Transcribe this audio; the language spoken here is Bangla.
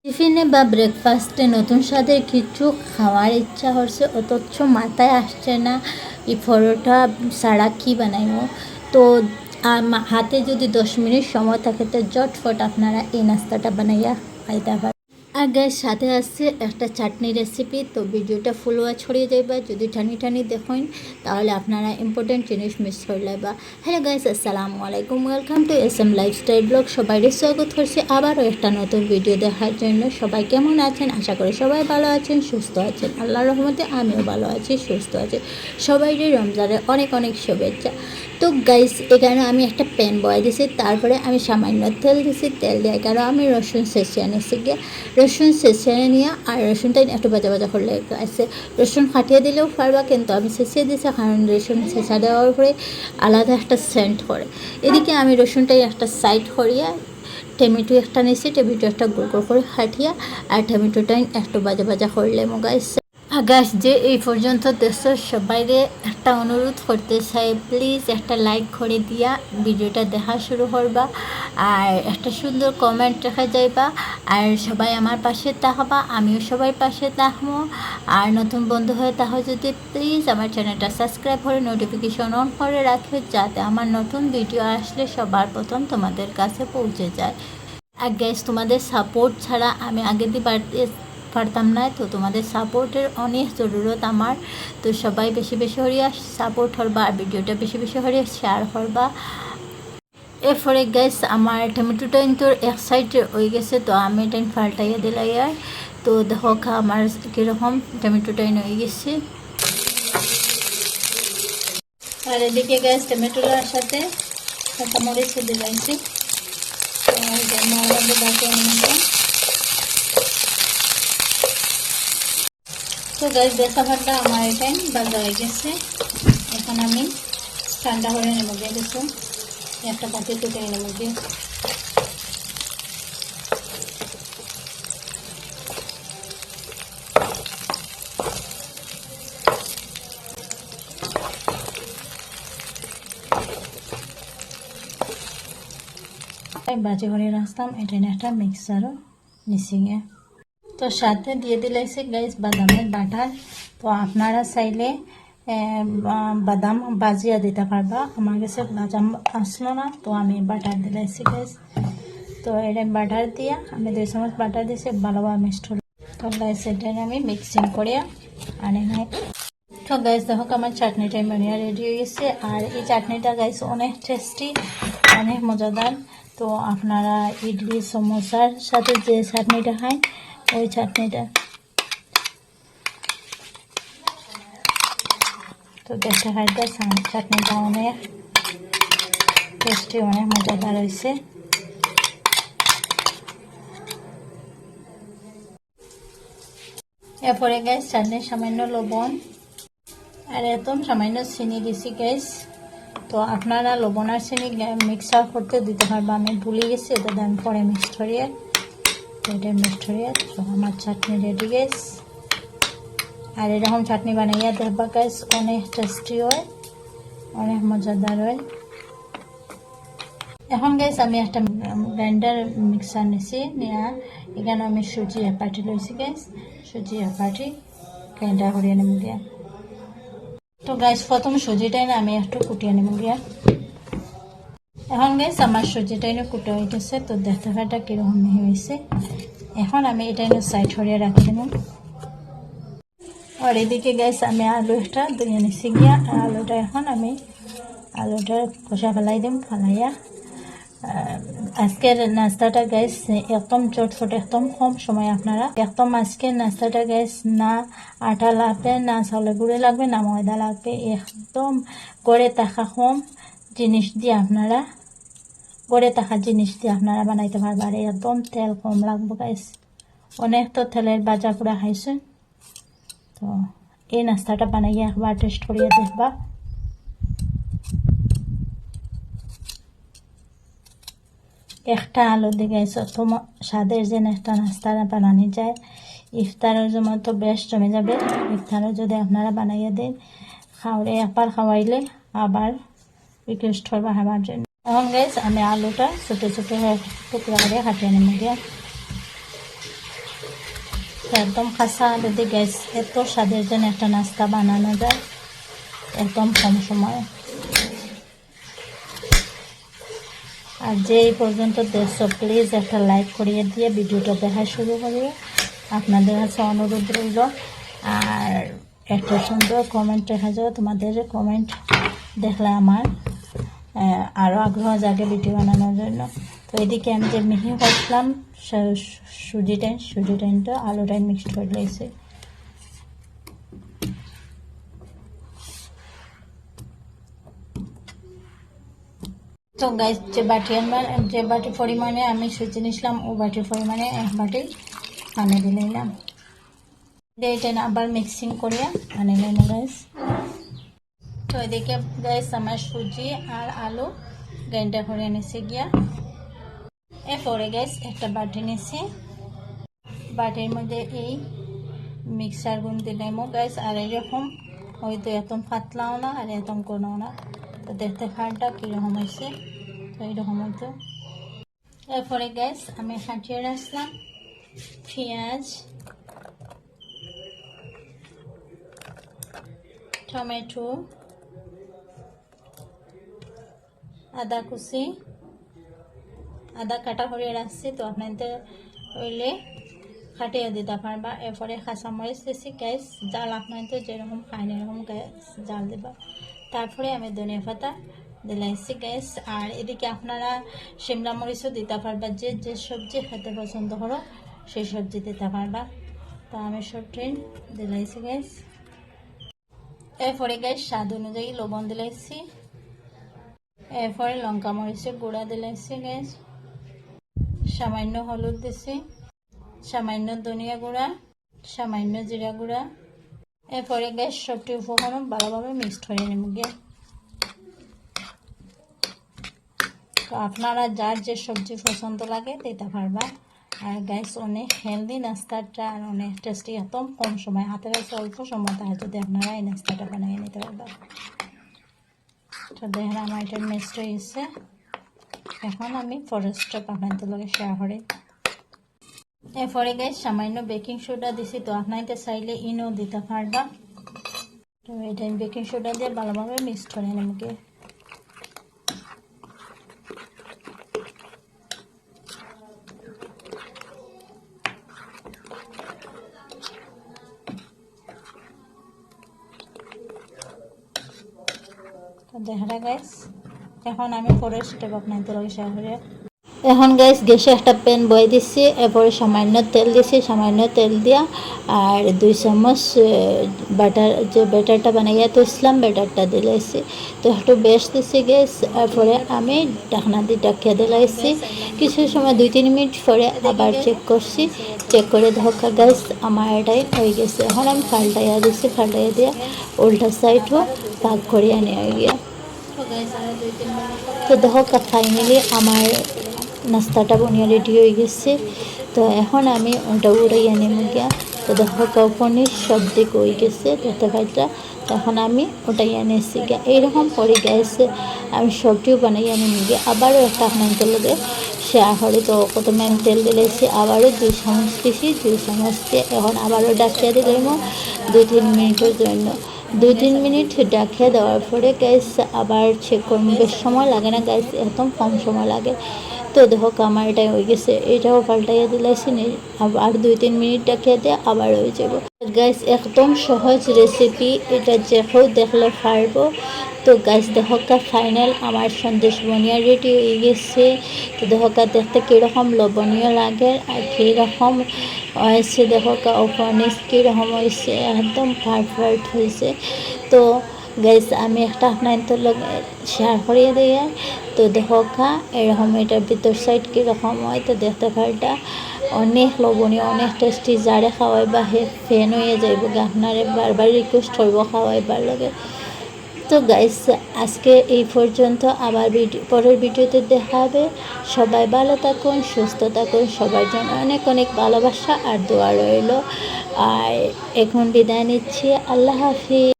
টিফিনে বা ব্রেকফাস্টে নতুন স্বাদের কিছু খাওয়ার ইচ্ছা হচ্ছে, অথচ মাথায় আসছে না এই পরোটা ছাড়া কী বানাইব। তো হাতে যদি 10 মিনিট সময় থাকে তো ঝটফট আপনারা এই নাস্তাটা বানাইয়া খাইতে পারেন। আর গাইস সাথে আছে একটা চাটনি রেসিপি। তো ভিডিওটা ফুল ওয়াচ ছড়িয়ে যাইবা, যদি টানি টানি দেখেন তাহলে আপনারা ইম্পর্টেন্ট জিনিস মিস করলাইবা। হ্যালো গাইস, আসসালামু আলাইকুম, welcome to SM lifestyle blog. সবাইকে স্বাগত করছি আবারও একটা নতুন ভিডিও দেখার জন্য। সবাই কেমন আছেন? আশা করি সবাই ভালো আছেন, সুস্থ আছেন। আল্লাহর রহমতে আমিও ভালো আছি, সুস্থ আছি। সবাইকে রমজানের অনেক অনেক শুভেচ্ছা। তো গাইস এখানে আমি একটা প্যান বয়ে দিছি, তারপরে আমি সামান্য তেল দিছি। তেল দিয়ে কারণ আমি রসুন শেষিয়ে নিয়েছি গিয়ে, রসুন শেষিয়ে নিয়ে আর রসুনটা একটু ভাজা ভাজা করলে আছে। রসুন ফাটিয়ে দিলেও পারবা, কিন্তু আমি শেষিয়ে দিয়েছি কারণ রসুন শেষা দেওয়ার পরে আলাদা একটা সেন্ট করে। এদিকে আমি রসুনটাই একটা সাইড করিয়া টমেটো একটা নিয়েছি, টমেটো একটা গোল গোল করে ফাটিয়া আর টমেটোটাই একটু ভাজা ভাজা করলে গাইস। গাইস যে এই পর্যন্ত দেশের সবাইরে একটা অনুরোধ করতে চাই, প্লিজ একটা লাইক করে দিয়া ভিডিওটা দেখা শুরু করবা আর একটা সুন্দর কমেন্ট রেখা যাইবা। আর সবাই আমার পাশে থাকবা, আমিও সবাই পাশে থাকবো। আর নতুন বন্ধু হয়ে তাহলে যদি প্লিজ আমার চ্যানেলটা সাবস্ক্রাইব করে নোটিফিকেশন অন করে রাখবে, যাতে আমার নতুন ভিডিও আসলে সবার প্রথম তোমাদের কাছে পৌঁছে যায়। আর গাইস তোমাদের সাপোর্ট ছাড়া আমি আগে দিয়ে পারতাম না, তো তোমাদের সাপোর্টের অনেক জরুরত আমার। তো সবাই বেশি বেশি হরিয়া সাপোর্ট করবা আর ভিডিওটা বেশি বেশি হরিয়া শেয়ার করবা। এরপরে গাইস আমার টমেটোটা কিন্তু এক সাইডে হয়ে গেছে, তো আমি এটা পাল্টাইয়া দিলাই। আর তো দেখো আমার কীরকম টমেটোটা হয়ে গেছে। আর এদিকে গাইস টমেটোটার সাথে কাঁচামরিচ দিলাইছি, তো গাইস বেসাভারটা আমার এটাই ভাজা হয়ে গেছে। এখন আমি ঠান্ডা করে নেব গিয়ে, দেখুন একটা পাতে তুলে নেব গিয়ে। বাজি করে রাখতাম, এটা একটা মিক্সারও মিশিয়ে। তো সাথে দিয়ে দিলাইছে গাইস বাদামের বাটার। তো আপনারা চাইলে বাদাম বাজিয়া দিতে পারবা, আমার কাছে বাদাম আসলো না, তো আমি বাটার দিলাইছি গাইস। তো এটা বাটার দিয়া আমি 2 চামচ বাটার দিয়েছি, ভালোভাবে মিক্সড হল। তো গাইস এটা আমি মিক্সিং করিয়া আনে নাই। তো গাইস দেখো আমার চাটনিটা বানিয়ে রেডি হয়ে গেছে। আর এই চাটনিটা গাইস অনেক টেস্টি, অনেক মজাদার। তো আপনারা ইডলি সমোসার সাথে যে চাটনিটা খায় ওই চাটনিটা, তো দেখতে খাইতে চাটনিটা অনেক টেস্টি, অনেক মজাদার হয়েছে। এরপরে গাইস চাটনির সামান্য লবণ আর একদম সামান্য চিনি দিছি গাইস। তো আপনারা লবণ আর চিনি মিক্সার করতে দিতে পারবো, আমি ভুলে গেছি, এটা আমি পরে মিক্স করিয়ে এটা মিক্স করিয়ে। তো আমার চাটনি রেডি গাইস। আর এরকম চাটনি বানাইয়া দেখবা গাইস, অনেক টেস্টি হয়, অনেক মজাদার হয়। এখন গাইস আমি একটা গ্রাইন্ডার মিক্সার নিছি, নিয়ে এখানে আমি সুজি এক বাটি লইছি গাইস, সুজি এক বাটি গ্রাইন্ডার করিয়ে নেব গিয়া। তো গাইস প্রথম সুজিটাই না আমি একটু কুটিয়ে নেব গিয়া। এখন গাইস আমার সুজিটাই না কুটা হয়ে গেছে, তো দেখতে পাটা কীরকম হয়েছে। এখন আমি এটাই না সাইড সরিয়ে রাখি দেব। আর এদিকে গাইস আমি আলুটা ধুয়ে নিছি গিয়া, আলুটা এখন আমি আলুটা কষা ফেলাই দিম। ফেলাইয়া আজকের নাস্তাটা গাইস একদম চটফট, একদম কম সময় আপনারা একদম আজকের নাস্তাটা গাইস না আটা লাগবে, না চাউলের গুঁড়ি লাগবে, না ময়দা লাগবে, একদম গড়ে থাকা কম জিনিস দিয়ে আপনারা বানাইতে পারবেন। আর একদম তেল কম লাগবে গাইস, অনেক তো তেলের বাজা পুরা খাইছে। তো এই নাস্তাটা বানাইয়া একবার টেস্ট করিয়া দেখবা। একটা আলু দিয়ে গাইস তো স্বাদের যে একটা নাস্তা বানানো যায়, ইফতারের জন্য তো বেস্ট জমে যাবে। ইফতারে যদি আপনারা বানাইয়া দেন খাওয়ারে একবার খাওয়াইলে আবার রিকোয়েস্ট করবা খাবার জন্য। এখন গাইস আমি আলুটা ছোটো ছোটো টুকরা করে কাটিয়ে নেব গিয়া। একদম কাঁচা আলু দিয়ে গ্যাস এত স্বাদের জন্য একটা নাস্তা বানানো যায় একদম কম সময়ে। আর যে এই পর্যন্ত দেখছো প্লিজ একটা লাইক করিয়ে দিয়ে ভিডিওটা দেখা শুরু করিও। আপনাদের কাছে অনুরোধ রইল। আর একটা সুন্দর কমেন্ট দেখা যাবে, তোমাদের কমেন্ট দেখলে আমার আরও আগ্রহ জাগে ভিডিও বানানোর জন্য। তো এদিকে আমি যে মিহি করছিলাম সুজিটা আলুটাই মিক্সড করে দিয়েছি। তো গাইস যে বাটি পরিমাণে আমি সুজি নিয়েছিলাম ও বাটির পরিমাণে 1 বাটি পানি দিয়ে নিলাম। এটা আবার মিক্সিং করিয়া আনি নিলাম গাইস। তো এদিকে গাইস আমার সুজি আর আলু গ্রাইন্ডার করে নিয়েছি গিয়া। এরপরে গাইস একটা বাটি নিয়েছি, বাটির মধ্যে এই মিক্সার গুণ দিলাম গাইস। আর এরকম হয়তো এত পাতলাও না আর এত কোনাও না, তো দেখতে খাটটা কীরকম হয়েছে, তো এইরকম হয়তো। এরপরে গ্যাস আমি হাঁটিয়ে রাখলাম পেঁয়াজ, টমেটো, আদা কুচি, আদা কাটা করে রাখছি, তো আপনাদের হইলে কাটিয়ে দিতে পারবা। এরপরে কাঁচামরিচ দিছি গ্যাস, জাল আপনাদের যেরকম খায় এরকম গ্যাস জাল দেবা। তারপরে আমি ধনিয়া পাতা দিলাইছি গ্যাস। আর এদিকে আপনারা শিমলা মরিচও দিতে পারবা, যে যে সবজি খেতে পছন্দ করো সেই সবজি দিতে পারবা। তো আমি সবটাই দিলাইছি গ্যাস। এরপরে গ্যাস স্বাদ অনুযায়ী লবণ দিলাইছি। এরপরে লঙ্কা মরিচের গুঁড়া দিলাইছি গ্যাস, সামান্য হলুদ দিছি, সামান্য ধনিয়া গুঁড়া, সামান্য জিরা গুঁড়া। এরপরে গ্যাস সবটি উপকরণ ভালোভাবে মিক্সড করে নেব গিয়ে। তো আপনারা যার যে সবজি পছন্দ লাগে দিতে পারবা। আর গ্যাস অনেক হেলদি নাস্তাটা আর অনেক টেস্টি, একদম কম সময়, হাতের কাছে অল্প সময় তার যদি আপনারা এই নাস্তাটা বানিয়ে নিতে পারবা। তো দেখেন আমার এটা মিক্সড হয়েছে। এখন আমি পরের স্টেপ আপনাদের লগে শেয়ার করি। এরপরে গ্যাস সামান্য বেকিং সোডা দিছি, তো আপনারা চাইলে ইনো দিতে পারবা। তো এটা আমি বেকিং সোডা দিয়ে ভালোভাবে মিক্সড করে নেব গিয়ে। দেখা গাইস এখন আমি পরের স্টেপ আপনাদের লগে শেয়ার করি। এখন গ্যাস গ্যাসে একটা প্যান বয়ে দিচ্ছি, এরপরে সামান্য তেল দিছি, সামান্য তেল দিয়া আর 2 চামচ বাটার, যে ব্যাটারটা বানাইয়া তুলছিলাম ব্যাটারটা দিলাইছি। তো একটু বেশ দিছি গ্যাস। এরপরে আমি ঢাকনা দিয়ে ঢাকিয়ে দিলাইছি। কিছু সময় 2-3 মিনিট পরে আবার চেক করছি, চেক করে ধোকা গ্যাস আমার এটাই হয়ে গেছে। এখন আমি পাল্টাইয়া দিচ্ছি, পাল্টাইয়া দিয়ে উল্টা সাইডও পাক করিয়া নিয়ে গিয়া। তো দেখো ফাইনালি আমার নাস্তাটা বনিয়া রেডি হয়ে গেছে। তো এখন আমি ওটা উড়াইয়া নেব গিয়া। তো দেখো পনির সব দিক হয়ে গেছে দেখতে পাইটা। তখন আমি ওটাই এনেছি গিয়া। এইরকম করে গেছে আমি সবটিও বানাইয়া নেব গিয়া। আবারও একটা আপনাদের লগে শেয়ার করি। তো প্রথমে আমি তেল দিলেছি, আবারও 2 চামচ দিছি, 2 চামচ দিয়ে এখন আবারও ডাকিয়ে দিলাম 2-3 মিনিটের জন্য। 2-3 মিনিট ডাকিয়ে দেওয়ার পরে গ্যাস আবার চেক করুন। বেশ সময় লাগে না গ্যাস, একদম কম সময় লাগে। তো দেখো আমার এটাই হয়ে গেছে, এটাও পাল্টাইয়া দিলাইছি, আবার 2-3 মিনিট ডাকিয়ে দিয়ে আবার হয়ে যাব গ্যাস। একদম সহজ রেসিপি, এটা যে কেউ দেখলে পারবো। তো গাছ দেখোকা ফাইনাল আমার সন্দেশ বনিয়া রেডি হয়ে গেছে। তো দেখোকা দেখতে কীরকম লবণীয় লাগে আর কীরকম হয়েছে, দেখোকা ওপরনিস কীরকম হয়েছে, একদম পারফেক্ট হয়েছে। তো গাইস আমি একটা আপনাদের লগে শেয়ার করিয়ে দিয়ে। তো দেখোকা এরকম এটার ভিতর সাইড কীরকম হয়, তো দেখতে পারটা অনেক লবণীয়, অনেক টেস্টি। যারে খাওয়াইবা হে ফ্যান হয়ে যাইব, আপনারে বারবার রিকোয়েস্ট করবো খাওয়াইবার লগে। তো গাইস আজকে এই পর্যন্ত, আবার পরের ভিডিওতে দেখা হবে। সবাই ভালো থাকুন, সুস্থ থাকুন, সবার জন্য অনেক অনেক ভালোবাসা আর দোয়া রইল। আর এখন বিদায় নিচ্ছি, আল্লাহ হাফিজ।